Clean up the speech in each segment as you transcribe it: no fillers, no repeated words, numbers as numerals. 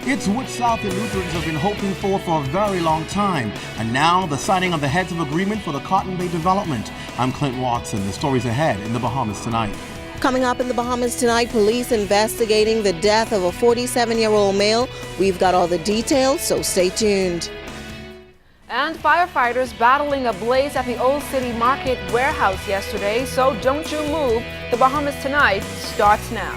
It's what South Lutherans have been hoping for a very long time, and now the signing of the heads of agreement for the Cotton Bay development. I'm Clint Watson. The story's ahead in the Bahamas Tonight. Coming up in the Bahamas Tonight, police investigating the death of a 47-year-old male. We've got all the details, so stay tuned. And firefighters battling a blaze at the Old City Market warehouse yesterday, so don't you move. The Bahamas Tonight starts now.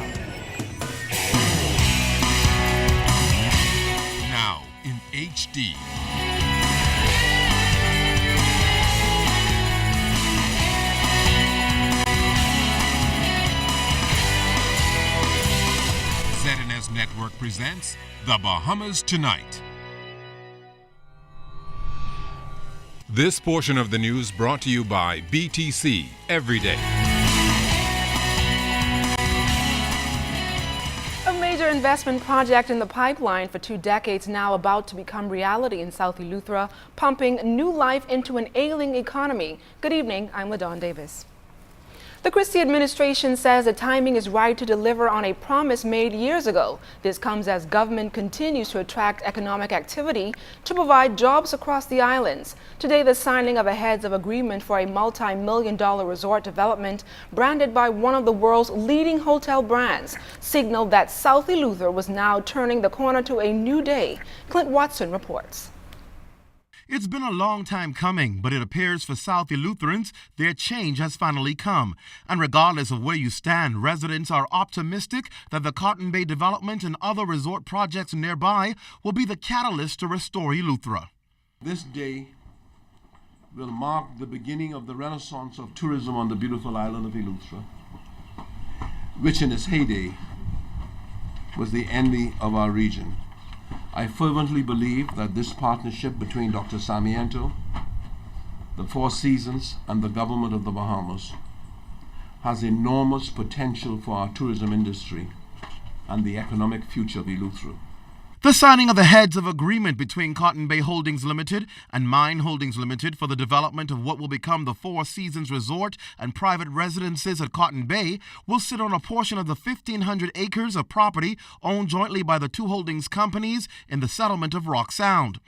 Now in HD. ZNS Network presents The Bahamas Tonight. This portion of the news brought to you by BTC Every Day. A major investment project in the pipeline for 2 decades now about to become reality in South Eleuthera, pumping new life into an ailing economy. Good evening, I'm LaDawn Davis. The Christie administration says the timing is right to deliver on a promise made years ago. This comes as government continues to attract economic activity to provide jobs across the islands. Today, the signing of a heads of agreement for a multi-million-dollar resort development branded by one of the world's leading hotel brands signaled that South Eleuthera was now turning the corner to a new day. Clint Watson reports. It's been a long time coming, but it appears for South Eleutherans, their change has finally come. And regardless of where you stand, residents are optimistic that the Cotton Bay development and other resort projects nearby will be the catalyst to restore Eleuthera. This day will mark the beginning of the renaissance of tourism on the beautiful island of Eleuthera, which in its heyday was the envy of our region. I fervently believe that this partnership between Dr. Sarmiento, the Four Seasons, and the government of the Bahamas has enormous potential for our tourism industry and the economic future of Eleuthera. The signing of the heads of agreement between Cotton Bay Holdings Limited and Mine Holdings Limited for the development of what will become the Four Seasons Resort and private residences at Cotton Bay will sit on a portion of the 1,500 acres of property owned jointly by the two holdings companies in the settlement of Rock Sound.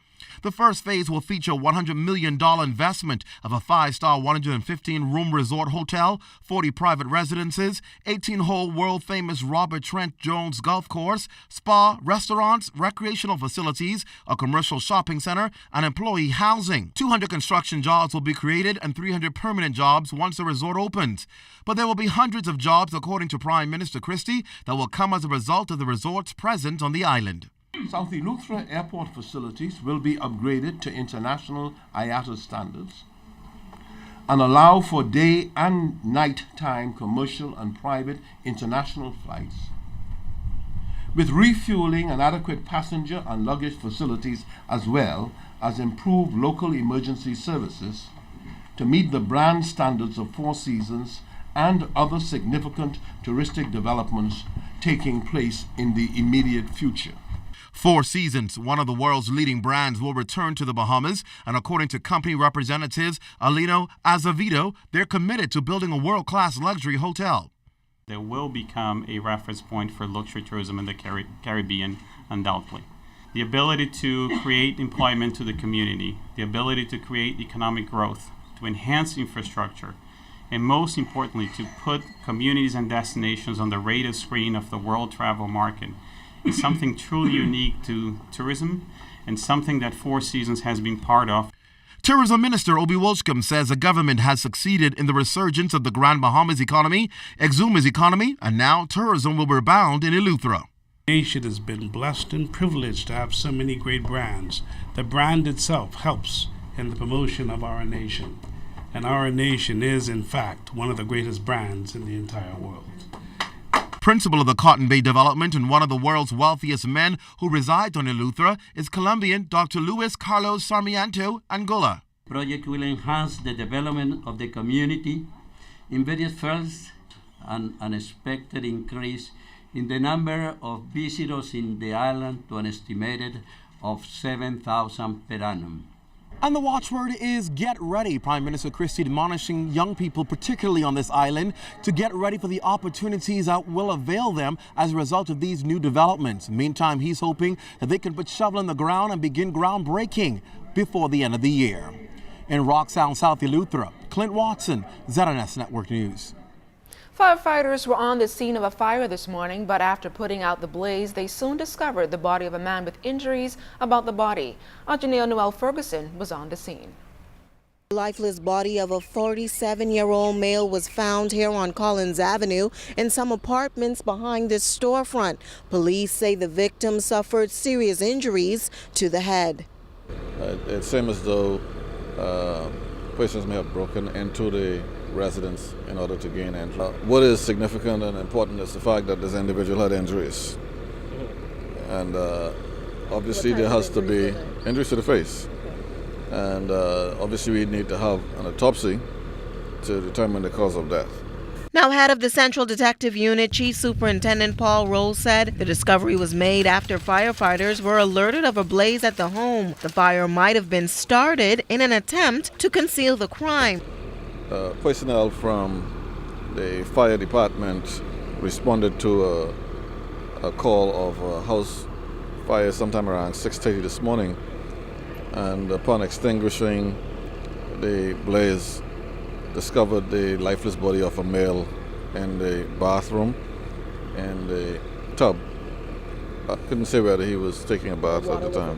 The first phase will feature a $100 million investment of a 5-star 115-room resort hotel, 40 private residences, 18-hole world-famous Robert Trent Jones golf course, spa, restaurants, recreational facilities, a commercial shopping center, and employee housing. 200 construction jobs will be created and 300 permanent jobs once the resort opens. But there will be hundreds of jobs, according to Prime Minister Christie, that will come as a result of the resort's presence on the island. South Eleuthera airport facilities will be upgraded to international IATA standards and allow for day and night time commercial and private international flights, with refueling and adequate passenger and luggage facilities, as well as improved local emergency services to meet the brand standards of Four Seasons and other significant touristic developments taking place in the immediate future. Four Seasons, one of the world's leading brands, will return to the Bahamas, and according to company representatives Alino Azevedo, they're committed to building a world-class luxury hotel. They will become a reference point for luxury tourism in the Caribbean, undoubtedly. The ability to create employment to the community, the ability to create economic growth, to enhance infrastructure, and most importantly, to put communities and destinations on the radar screen of the world travel market is something truly unique to tourism and something that Four Seasons has been part of. Tourism Minister Obi Wolscombe says the government has succeeded in the resurgence of the Grand Bahamas economy, Exuma's economy, and now tourism will rebound in Eleuthera. The nation has been blessed and privileged to have so many great brands. The brand itself helps in the promotion of our nation. And our nation is, in fact, one of the greatest brands in the entire world. Principal of the Cotton Bay development and one of the world's wealthiest men who resides on Eleuthera is Colombian Dr. Luis Carlos Sarmiento Angola. The project will enhance the development of the community in various fields and an expected increase in the number of visitors in the island to an estimated of 7,000 per annum. And the watchword is get ready. Prime Minister Christie admonishing young people, particularly on this island, to get ready for the opportunities that will avail them as a result of these new developments. Meantime, he's hoping that they can put shovel in the ground and begin groundbreaking before the end of the year. In Rock Sound, South Eleuthera, Clint Watson, ZNS Network News. Firefighters were on the scene of a fire this morning, but after putting out the blaze, they soon discovered the body of a man with injuries about the body. Our Janelle Noel Ferguson was on the scene. The lifeless body of a 47-year-old male was found here on Collins Avenue in some apartments behind this storefront. Police say the victim suffered serious injuries to the head. It seems as though persons may have broken into the residence in order to gain entry. What is significant and important is the fact that this individual had injuries. And obviously there has to be injuries to the face. And obviously we need to have an autopsy to determine the cause of death. Now, head of the Central Detective Unit, Chief Superintendent Paul Roll said the discovery was made after firefighters were alerted of a blaze at the home. The fire might have been started in an attempt to conceal the crime. Personnel from the fire department responded to a call of a house fire sometime around 6:30 this morning, and upon extinguishing the blaze, discovered the lifeless body of a male in the bathroom in the tub. I couldn't say whether he was taking a bath at the time.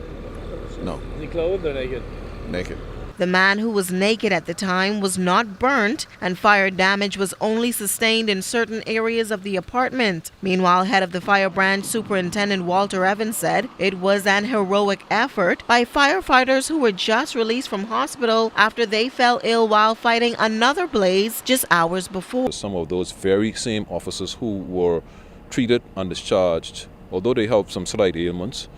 No. Was he clothed or naked? Naked. The man, who was naked at the time, was not burnt, and fire damage was only sustained in certain areas of the apartment. Meanwhile, head of the fire branch, Superintendent Walter Evans, said it was an heroic effort by firefighters who were just released from hospital after they fell ill while fighting another blaze just hours before. Some of those very same officers who were treated and discharged, although they have some slight ailments,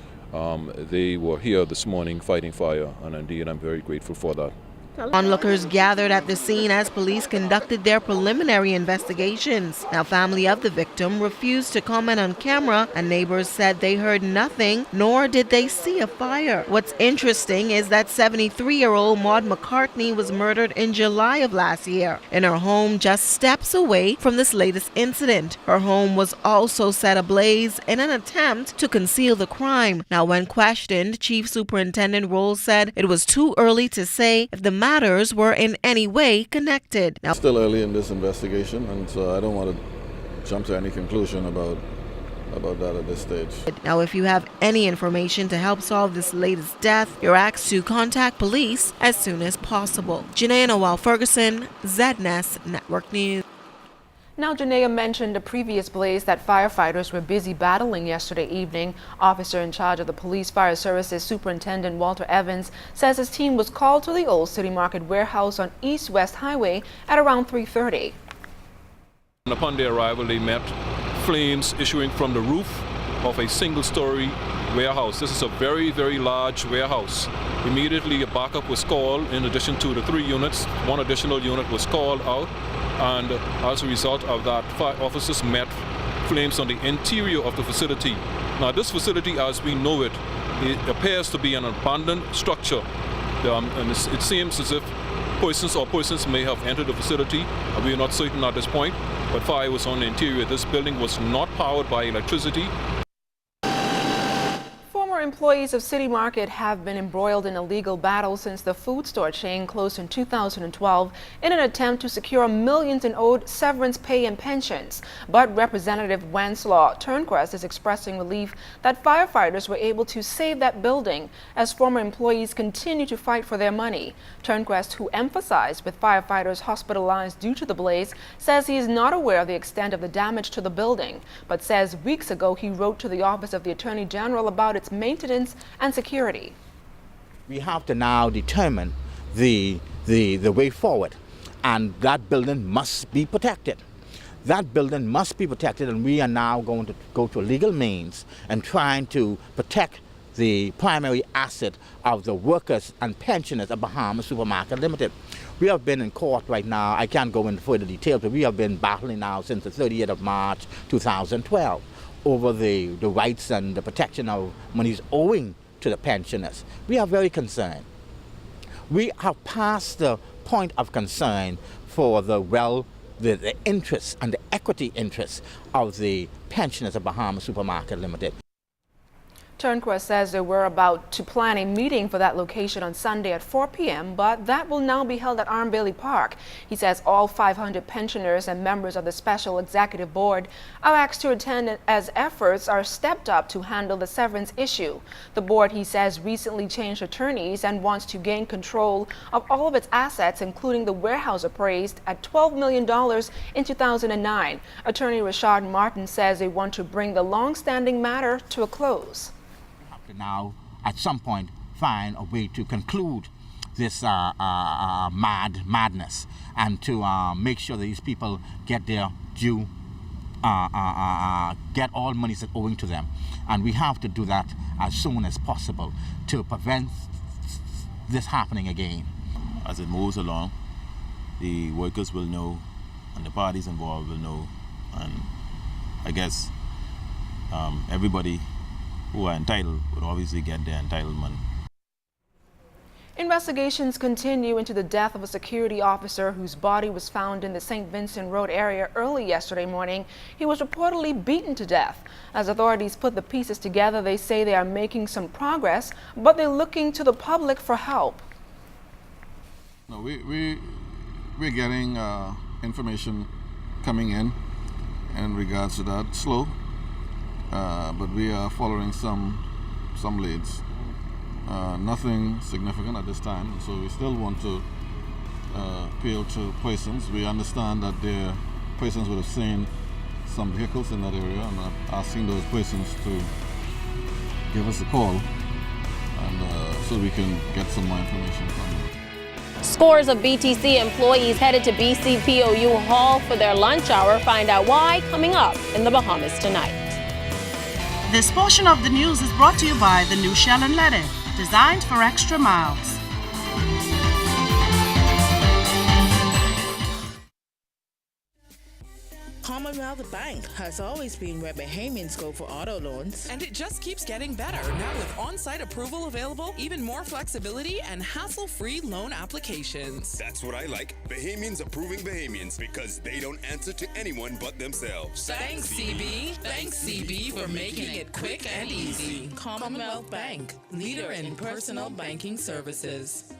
they were here this morning fighting fire, and indeed I'm very grateful for that. Onlookers gathered at the scene as police conducted their preliminary investigations. Now, family of the victim refused to comment on camera, and neighbors said they heard nothing, nor did they see a fire. What's interesting is that 73-year-old Maud McCartney was murdered in July of last year in her home just steps away from this latest incident. Her home was also set ablaze in an attempt to conceal the crime. Now, when questioned, Chief Superintendent Rolls said it was too early to say if the matters were in any way connected. Now, still early in this investigation, and so I don't want to jump to any conclusion about that at this stage. Now, if you have any information to help solve this latest death, you're asked to contact police as soon as possible. Janae Noel Ferguson, ZNS Network News. Now, Janaea mentioned a previous blaze that firefighters were busy battling yesterday evening. Officer in charge of the Police Fire Services, Superintendent Walter Evans, says his team was called to the Old City Market warehouse on East-West Highway at around 3:30. And upon their arrival, they met flames issuing from the roof of a single-story warehouse. This is a very, very large warehouse. Immediately, a backup was called. In addition to the 3 units, 1 additional unit was called out. And as a result of that, fire officers met flames on the interior of the facility. Now, this facility, as we know it, it appears to be an abandoned structure. And it seems as if persons may have entered the facility. We are not certain at this point, but fire was on the interior. This building was not powered by electricity. Employees of City Market have been embroiled in a legal battle since the food store chain closed in 2012 in an attempt to secure millions in owed severance pay and pensions. But Representative Wenslaw Turnquest is expressing relief that firefighters were able to save that building as former employees continue to fight for their money. Turnquest, who emphasized with firefighters hospitalized due to the blaze, says he is not aware of the extent of the damage to the building, but says weeks ago he wrote to the Office of the Attorney General about its maintenance and security. We have to now determine the way forward, and that building must be protected. That building must be protected, and we are now going to go to legal means and trying to protect the primary asset of the workers and pensioners of Bahamas Supermarket Limited. We have been in court right now. I can't go into further details, but we have been battling now since the 30th of March 2012 over the rights and the protection of monies owing to the pensioners. We are very concerned. We have passed the point of concern for the interests and the equity interests of the pensioners of Bahamas Supermarket Limited. Turnquist says they were about to plan a meeting for that location on Sunday at 4 p.m., but that will now be held at Arm Bailey Park. He says all 500 pensioners and members of the Special Executive Board are asked to attend as efforts are stepped up to handle the severance issue. The board, he says, recently changed attorneys and wants to gain control of all of its assets, including the warehouse appraised at $12 million in 2009. Attorney Rashard Martin says they want to bring the long-standing matter to a close. Now, at some point, find a way to conclude this madness and to make sure that these people get their due, get all monies that owing to them. And we have to do that as soon as possible to prevent this happening again. As it moves along, the workers will know and the parties involved will know, and I guess everybody who are entitled would obviously get their entitlement. Investigations continue into the death of a security officer whose body was found in the St. Vincent Road area early yesterday morning. He was reportedly beaten to death. As authorities put the pieces together, they say they are making some progress, but they're looking to the public for help. No, we're getting information coming in regards to that. Slow. But we are following some leads. Nothing significant at this time, so we still want to appeal to persons. We understand that the persons would have seen some vehicles in that area, and I'm asking those persons to give us a call, and so we can get some more information from them. Scores of BTC employees headed to BCPOU Hall for their lunch hour. Find out why coming up in the Bahamas Tonight. This portion of the news is brought to you by the new Shell & Letty, designed for extra miles. Commonwealth Bank has always been where Bahamians go for auto loans. And it just keeps getting better. Now with on-site approval available, even more flexibility and hassle-free loan applications. That's what I like. Bahamians approving Bahamians because they don't answer to anyone but themselves. Thanks, CB. Thanks, CB, for making it quick and easy. Commonwealth Bank, leader in personal banking services.